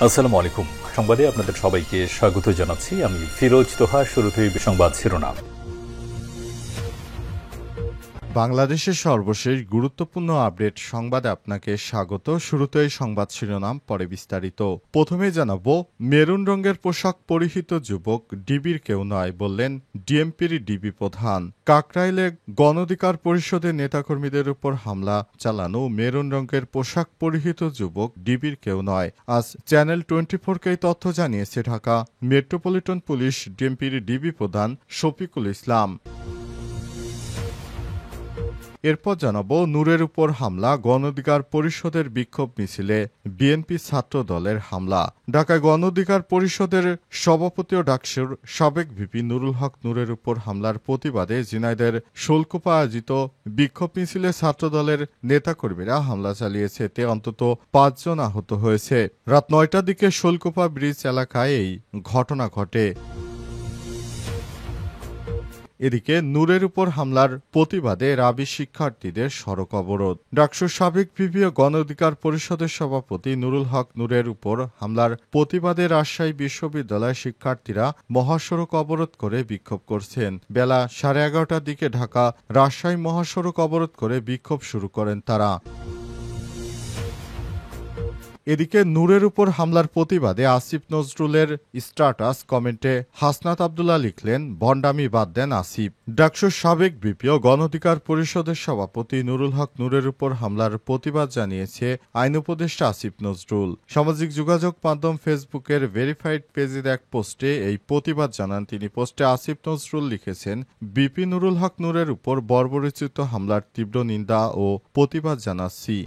আসসালামু আলাইকুম। সংবাদে আপনাদের সবাইকে স্বাগত জানাচ্ছি। আমি ফিরোজ তোহা। শুরুতেই সংবাদ শিরোনাম। বাংলাদেশের সর্বশেষ গুরুত্বপূর্ণ আপডেট সংবাদে আপনাকে স্বাগত। শুরুতেই সংবাদ শিরোনাম, পরে বিস্তারিত। প্রথমেই জানাবো, মেরুন রঙের পোশাক পরিহিত যুবক ডিবির কেউ নয় বললেন ডিএমপির ডিবি প্রধান। কাকরাইলে গণঅধিকার পরিষদের নেতাকর্মীদের উপর হামলা চালানো মেরুন রঙের পোশাক পরিহিত যুবক ডিবির কেউ নয়। আজ চ্যানেল 24কে তথ্য জানিয়েছে ঢাকা মেট্রোপলিটন পুলিশ ডিএমপির ডিবি প্রধান শফিকুল ইসলাম। এরপর জানাবো, নূরের উপর হামলা, গণঅধিকার পরিষদের বিক্ষোভ মিছিলে বিএনপি ছাত্র দলের হামলা। ঢাকায় গণঅধিকার পরিষদের সভাপতি ও ডাকসুর সাবেক ভিপি নুরুল হক নূরের উপর হামলার প্রতিবাদে ঝিনাইদের শোলকুপা আয়োজিত বিক্ষোভ মিছিলে ছাত্র দলের নেতাকর্মীরা হামলা চালিয়েছে। এতে অন্তত ৫ জন আহত হয়েছে। রাত ৯টার দিকে শোলকুপা ব্রিজ এলাকায় এই ঘটনা ঘটে। এদিকে নূরের উপর হামলার প্রতিবাদে রাবি শিক্ষার্থীদের সড়ক অবরোধ। ডাকসুর সাবেক ভিপি ও গণঅধিকার পরিষদের সভাপতি নুরুল হক নূরের উপর হামলার প্রতিবাদে রাজশাহী বিশ্ববিদ্যালয়ের শিক্ষার্থীরা মহাসড়ক অবরোধ করে বিক্ষোভ করছেন। বেলা 11:30টার দিকে ঢাকা রাজশাহী মহাসড়ক অবরোধ করে বিক্ষোভ শুরু করেন তারা। এদিকে নূরের উপর হামলার প্রতিবাদে আসিফ নজরুলের স্ট্যাটাস কমেন্টে হাসনাত আব্দুল্লাহ লিখলেন, ভণ্ডামি বাদ দেন আসিফ। ডাকসুর সাবেক ভিপি ও গণঅধিকার পরিষদের সভাপতি নুরুল হক নূরের উপর হামলার প্রতিবাদ জানিয়েছে আইন উপদেষ্টা আসিফ নজরুল। সামাজিক যোগাযোগ মাধ্যম ফেসবুকের ভেরিফাইড পেজের এক পোস্টে এই প্রতিবাদ জানান তিনি। পোস্টে আসিফ নজরুল লিখেছেন, ভিপি নুরুল হক নূরের উপর বর্বরোচিত হামলার তীব্র নিন্দা ও প্রতিবাদ জানাচ্ছি।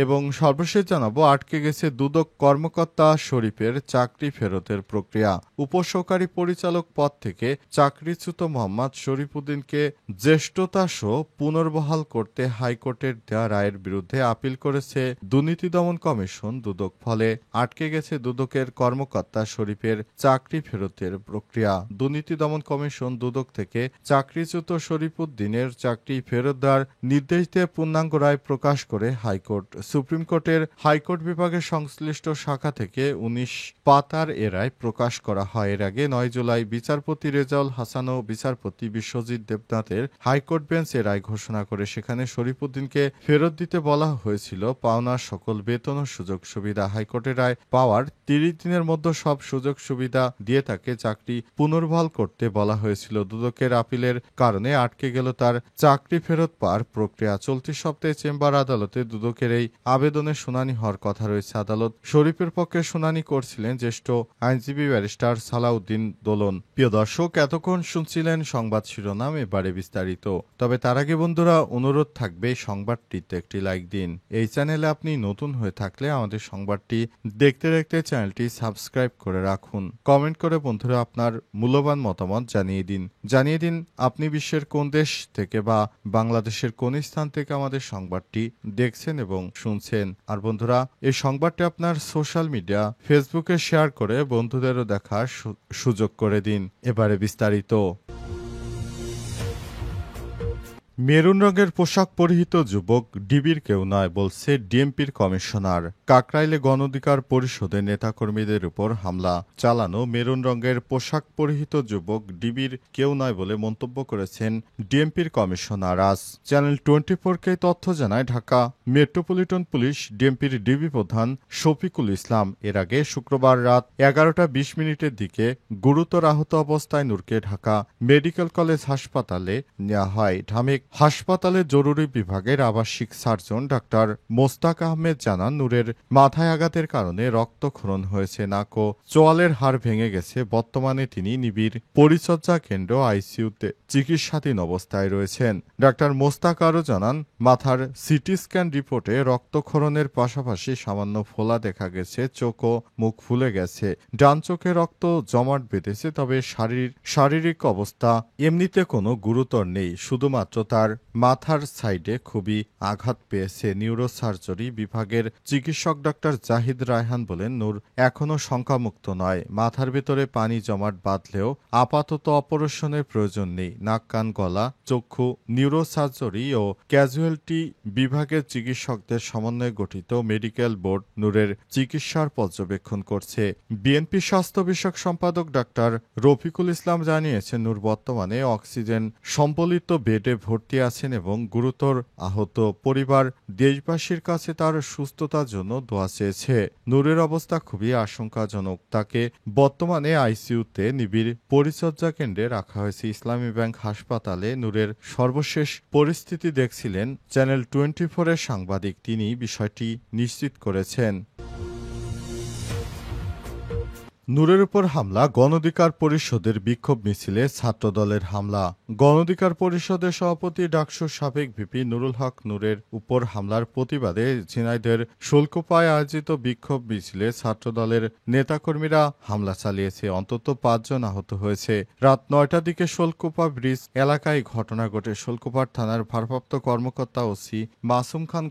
এবং সর্বশেষ জানাবো, আটকে গেছে দুদক কর্মকর্তা শরীফের চাকরি ফেরতের প্রক্রিয়া। উপসহকারী পরিচালক পদ থেকে চাকরিচ্যুত মোহাম্মদ শরীফুদ্দিনকে জ্যেষ্ঠতাসহ পুনর্বহাল করতে হাইকোর্টের দেওয়া রায়ের বিরুদ্ধে আপিল করেছে দুর্নীতি দমন কমিশন দুদক। ফলে আটকে গেছে দুদকের কর্মকর্তা শরীফের চাকরি ফেরতের প্রক্রিয়া। দুর্নীতি দমন কমিশন দুদক থেকে চাকরিচ্যুত শরীফুদ্দিনের চাকরি ফেরত দেওয়ার নির্দেশ দিয়ে পূর্ণাঙ্গ রায় প্রকাশ করে হাইকোর্ট। সুপ্রিম কোর্টের হাইকোর্ট বিভাগের সংশ্লিষ্ট শাখা থেকে ১৯ পাতার এ রায় প্রকাশ করা হয়। এর আগে ৯ জুলাই বিচারপতি রেজাউল হাসান ও বিচারপতি বিশ্বজিৎ দেবনাথের হাইকোর্ট বেঞ্চ এ রায় ঘোষণা করে সেখানে শরীফুদ্দিনকে ফেরত দিতে বলা হয়েছিল পাওনার সকল বেতন ও সুযোগ সুবিধা। হাইকোর্টের রায় পাওয়ার ৩০ দিনের মধ্যে সব সুযোগ সুবিধা দিয়ে তাকে চাকরি পুনর্বহাল করতে বলা হয়েছিল। দুদকের আপিলের কারণে আটকে গেল তার চাকরি ফেরত পাওয়ার প্রক্রিয়া। চলতি সপ্তাহে চেম্বার আদালতে দুদকের এই আবেদনের শুনানি হওয়ার কথা রয়েছে। আদালত শরীফের পক্ষে শুনানি করছিলেন জ্যেষ্ঠ আইনজীবী ব্যারিস্টার সালাউদ্দিন দোলন। প্রিয় দর্শক, এতক্ষণ শুনছিলেন সংবাদ শিরোনাম, এবারে বিস্তারিত। তবে তার আগে বন্ধুরা, অনুরোধ থাকবে সংবাদটিতে একটি লাইক দিন। এই চ্যানেলে আপনি নতুন হয়ে থাকলে আমাদের সংবাদটি দেখতে দেখতে চ্যানেলটি সাবস্ক্রাইব করে রাখুন। কমেন্ট করে বন্ধুরা আপনার মূল্যবান মতামত জানিয়ে দিন আপনি বিশ্বের কোন দেশ থেকে বা বাংলাদেশের কোন স্থান থেকে আমাদের সংবাদটি দেখছেন এবং শুনছেন। আর বন্ধুরা, এই সংবাদটি আপনার সোশ্যাল মিডিয়া ফেসবুকে শেয়ার করে বন্ধুদেরও দেখার সুযোগ করে দিন। এবারে বিস্তারিত। মেরুন রঙের পোশাক পরিহিত যুবক ডিবির কেউ নয় বলছে ডিএমপির কমিশনার। কাকরাইলে গণঅধিকার পরিষদের নেতাকর্মীদের উপর হামলা চালানো মেরুন রঙের পোশাক পরিহিত যুবক ডিবির কেউ নয় বলে মন্তব্য করেছেন ডিএমপির কমিশনার। আজ চ্যানেল 24কে তথ্য জানায় ঢাকা মেট্রোপলিটন পুলিশ ডিএমপির ডিবি প্রধান শফিকুল ইসলাম। এর আগে শুক্রবার রাত 11:20 দিকে গুরুতর আহত অবস্থায় নূরকে ঢাকা মেডিকেল কলেজ হাসপাতালে নেওয়া হয়। ঢামেক হাসপাতালের জরুরি বিভাগের আবাসিক সার্জন ডাক্তার মোস্তাক আহমেদ জানান, নূরের মাথায় আঘাতের কারণে রক্তক্ষরণ হয়েছে, নাক ও চোয়ালের হাড় ভেঙে গেছে। বর্তমানে তিনি নিবিড় পরিচর্যা কেন্দ্র আইসিইউতে চিকিৎসাধীন অবস্থায় রয়েছেন। ডাক্তার মোস্তাক আরও জানান, মাথার সিটি স্ক্যান রিপোর্টে রক্তক্ষরণের পাশাপাশি সামান্য ফোলা দেখা গেছে, চোখ ও মুখ ফুলে গেছে, ডান চোখে রক্ত জমাট বেঁধেছে। তবে শারীরিক অবস্থা এমনিতে কোনো গুরুতর নেই, শুধুমাত্র তার মাথার সাইডে খুবই আঘাত পেয়েছে। নিউরোসার্জারি বিভাগের চিকিৎসক ডাক্তার জাহিদ রায়হান বলেন, নূর এখনও শঙ্কামুক্ত নয়। মাথার ভেতরে পানি জমাট বাঁধলেও আপাতত অপারেশনের প্রয়োজন নেই। নাক, কান, গলা, চক্ষু, নিউরোসার্জারি ও ক্যাজুয়ালিটি বিভাগের চিকিৎসকদের সমন্বয়ে গঠিত মেডিকেল বোর্ড নূরের চিকিৎসার পর্যবেক্ষণ করছে। বিএনপি স্বাস্থ্য বিষয়ক সম্পাদক ডাক্তার রফিকুল ইসলাম জানিয়েছেন, নূর বর্তমানে অক্সিজেন সম্বলিত বেডে ভর্তি আছেন এবং গুরুতর আহত। পরিবার দেশবাসীর কাছে তার সুস্থতার জন্য দোয়া চেয়েছে। নূরের অবস্থা খুবই আশঙ্কাজনক। তাকে বর্তমানে আইসিইউতে নিবিড় পরিচর্যা কেন্দ্রে রাখা হয়েছে। ইসলামী ব্যাংক হাসপাতালে নূরের সর্বশেষ পরিস্থিতি দেখছিলেন চ্যানেল 24-এর সাংবাদিক। তিনি বিষয়টি নিশ্চিত করেছেন। নূরের উপর হামলা, গণঅধিকার পরিষদের বিক্ষোভ মিছিলে ছাত্রদলের হামলা। গণঅধিকার পরিষদের সভাপতি ডাকসুর সাবেক ভিপি নুরুল হক নূরের উপর হামলার প্রতিবাদে ঝিনাইদহের শোলকুপায় আয়োজিত বিক্ষোভ মিছিলে ছাত্রদলের নেতাকর্মীরা হামলা চালিয়েছে। অন্তত ৫ জন আহত হয়েছে। রাত ৯টার দিকে শোলকুপা ব্রিজ এলাকায় ঘটনা ঘটে। শোলকুপার থানার ভারপ্রাপ্ত কর্মকর্তা ওসি মাসুম খান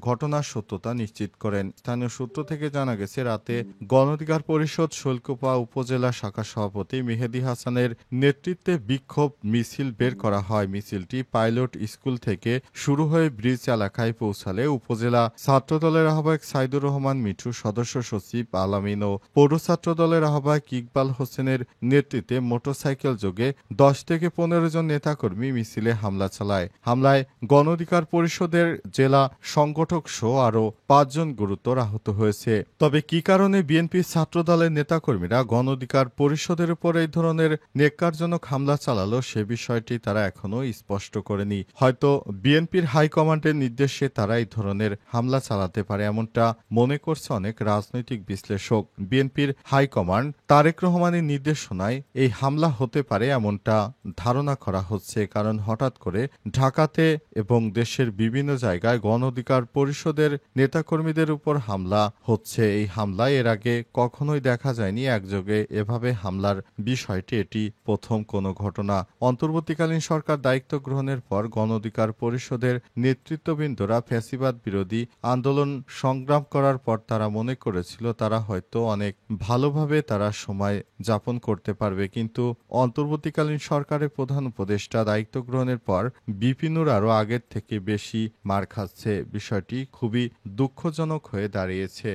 ঘটনার সত্যতা নিশ্চিত করেন। স্থানীয় সূত্র থেকে জানা গেছে, রাতে গণঅধিকার পরিষদ শোলকুপা উপজেলা শাখা সভাপতি মেহেদী হাসানের নেতৃত্বে বিক্ষোভ মিছিল বের করা হয়। মিছিলটি পাইলট স্কুল থেকে শুরু হয়ে ব্রিজ এলাকায় পৌঁছালে উপজেলা ছাত্রদলের আহ্বায়ক সাইদুর রহমান মিঠু, সদস্য সচিব আলামিন ও পৌর ছাত্রদলের আহ্বায়ক ইকবাল হোসেনের নেতৃত্বে মোটরসাইকেল যোগে ১০ থেকে ১৫ জন নেতাকর্মী মিছিলে হামলা চালায়। হামলায় গণঅধিকার পরিষদের জেলা সংগঠক সহ আরও ৫ জন গুরুতর আহত হয়েছে। তবে কি কারণে বিএনপির ছাত্রদলের নেতাকর্মীরা গণঅধিকার পরিষদের উপর এই ধরনের নেককারজনক হামলা চালালো সে বিষয়টি তারা এখনো স্পষ্ট করেনি। হয়তো বিএনপির হাইকমান্ডের নির্দেশে তারা এই ধরনের হামলা চালাতে পারে, এমনটা মনে করছে অনেক রাজনৈতিক বিশ্লেষক। বিএনপির হাইকমান্ড তারেক রহমানের নির্দেশনায় এই হামলা হতে পারে এমনটা ধারণা করা হচ্ছে। কারণ হঠাৎ করে ঢাকাতে এবং দেশের বিভিন্ন জায়গায় গণঅধিকার পরিষদের নেতাকর্মীদের উপর হামলা হচ্ছে। এই হামলায় এর আগে কখনোই দেখা যায়নি একযোগে এভাবে হামলার বিষয়টি, এটি প্রথম কোনো ঘটনা। অন্তর্বর্তীকালীন সরকার দায়িত্ব গ্রহণের পর গণঅধিকার পরিষদের নেতৃত্ববৃন্দরা ফ্যাসিবাদ বিরোধী আন্দোলন সংগ্রাম করার পর তারা মনে করেছিল তারা হয়তো অনেক ভালোভাবে তারা সময় যাপন করতে পারবে, কিন্তু অন্তর্বর্তীকালীন সরকারের প্রধান উপদেষ্টা দায়িত্ব গ্রহণের পর বিপিনুর আরও আগের থেকে বেশি মার খাচ্ছে। বিষয়টি খুবই দুঃখজনক হয়ে দাঁড়িয়েছে।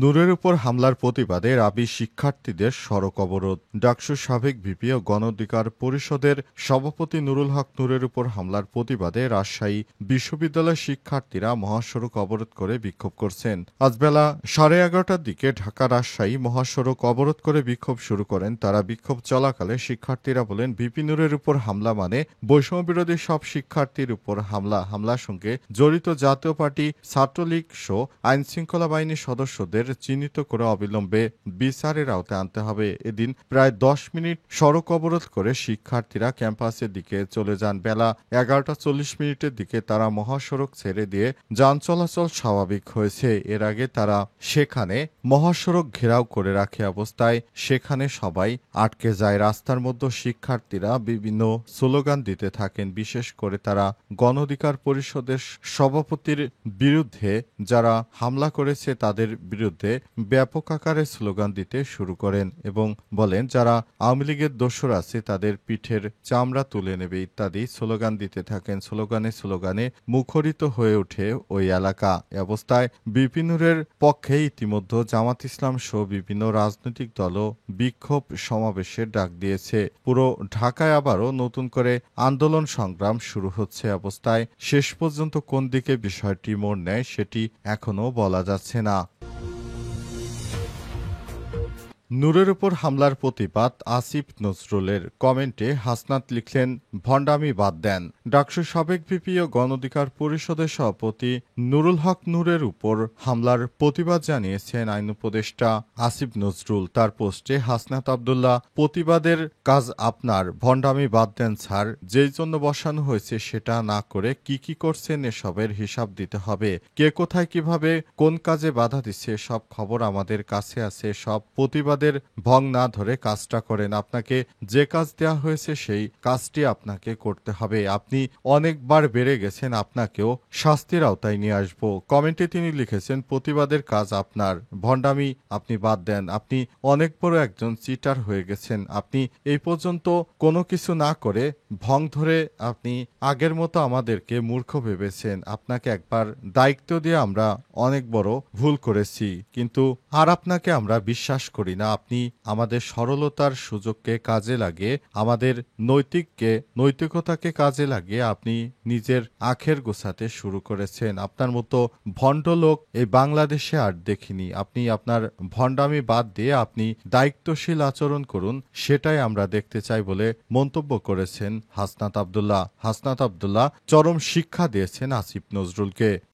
নূরের উপর হামলার প্রতিবাদে রাবি শিক্ষার্থীদের সড়ক অবরোধ। ডাকসুর সাবেক ভিপি ও গণঅধিকার পরিষদের সভাপতি নুরুল হক নূরের উপর হামলার প্রতিবাদে রাজশাহী বিশ্ববিদ্যালয়ের শিক্ষার্থীরা মহাসড়ক অবরোধ করে বিক্ষোভ করছেন। আজ বেলা 11:30টার দিকে ঢাকা রাজশাহী মহাসড়ক অবরোধ করে বিক্ষোভ শুরু করেন তারা। বিক্ষোভ চলাকালে শিক্ষার্থীরা বলেন, ভিপি নূরের উপর হামলা মানে বৈষম্য বিরোধী সব শিক্ষার্থীর উপর হামলা। হামলার সঙ্গে জড়িত জাতীয় পার্টি, ছাত্রলীগ সহ আইনশৃঙ্খলা বাহিনীর সদস্যদের চিহ্নিত করে অবিলম্বে বিচারের আওতায় আনতে হবে। এদিন প্রায় 10 মিনিট সড়ক অবরোধ করে শিক্ষার্থীরা ক্যাম্পাসের দিকে চলে যান। বেলা 11:40 দিকে তারা মহাসড়ক ছেড়ে দিয়ে যান চলাচল স্বাভাবিক হয়েছে। এর আগে তারা সেখানে মহাসড়ক ঘেরাও করে রাখে অবস্থায় সেখানে সবাই আটকে যায়। রাস্তার মধ্যে শিক্ষার্থীরা বিভিন্ন স্লোগান দিতে থাকেন। বিশেষ করে তারা গণঅধিকার পরিষদের সভাপতির বিরুদ্ধে যারা হামলা করেছে তাদের বিরুদ্ধে ব্যাপক আকারে স্লোগান দিতে শুরু করেন এবং বলেন যারা আওয়ামী লীগের দোসর আছে তাদের পিঠের চামড়া তুলে নেবে ইত্যাদি স্লোগান দিতে থাকেন। স্লোগানে মুখরিত হয়ে ওঠে ওই এলাকা। অবস্থায় বিপিনুরের পক্ষে ইতিমধ্যে জামাত ইসলাম সহ বিভিন্ন রাজনৈতিক দলও বিক্ষোভ সমাবেশের ডাক দিয়েছে। পুরো ঢাকায় আবারও নতুন করে আন্দোলন সংগ্রাম শুরু হচ্ছে। অবস্থায় শেষ পর্যন্ত কোন দিকে বিষয়টি মোড় নেয় সেটি এখনো বলা যাচ্ছে না। নূরের উপর হামলার প্রতিবাদ আসিফ নজরুলের। কমেন্টে হাসনাত লিখলেন, ভণ্ডামি বাদ দেন। ডাকসুর সাবেক ভিপি ও গণঅধিকার পরিষদের সভাপতি নুরুল হক নূরের উপর হামলার প্রতিবাদ জানিয়েছেন আইন উপদেষ্টা আসিফ নজরুল। তার পোস্টে হাসনাত আব্দুল্লাহ, প্রতিবাদের কাজ আপনার, ভণ্ডামি বাদ দেন স্যার। যেই জন্য বসানো হয়েছে সেটা না করে কি করছেন এসবের হিসাব দিতে হবে। কে কোথায় কিভাবে কোন কাজে বাধা দিচ্ছে সব খবর আমাদের কাছে আছে। সব প্রতিবাদের প্রতিবাদের ভং না ধরে কাজটা করেন। আপনাকে যে কাজ দেওয়া হয়েছে সেই কাজটি আপনাকে করতে হবে। আপনি অনেকবার বেড়ে গেছেন, আপনাকেও শাস্তির আওতায় নিয়ে আসবো। কমেন্টে তিনি লিখেছেন, প্রতিবাদের কাজ আপনার, ভণ্ডামি আপনি বাদ দেন। আপনি অনেক বড় একজন চিটার হয়ে গেছেন। আপনি এই পর্যন্ত কোনো কিছু না করে ভং ধরে আপনি আগের মতো আমাদেরকে মূর্খ ভেবেছেন। আপনাকে একবার দায়িত্ব দিয়ে আমরা অনেক বড় ভুল করেছি, কিন্তু আর আপনাকে আমরা বিশ্বাস করি না। আপনি আমাদের সরলতার সুযোগকে কাজে লাগিয়ে, আমাদের নৈতিকতাকে কাজে লাগিয়ে আপনি নিজের আখের গোছাতে শুরু করেছেন। আপনার মতো ভণ্ড লোক এই বাংলাদেশে আর দেখিনি। আপনি আপনার ভণ্ডামি বাদ দিয়ে আপনি দায়িত্বশীল আচরণ করুন, সেটাই আমরা দেখতে চাই বলে মন্তব্য করেছেন হাসনাত আব্দুল্লাহ। হাসনাত আব্দুল্লাহ চরম শিক্ষা দিয়েছেন আসিফ নজরুলকে।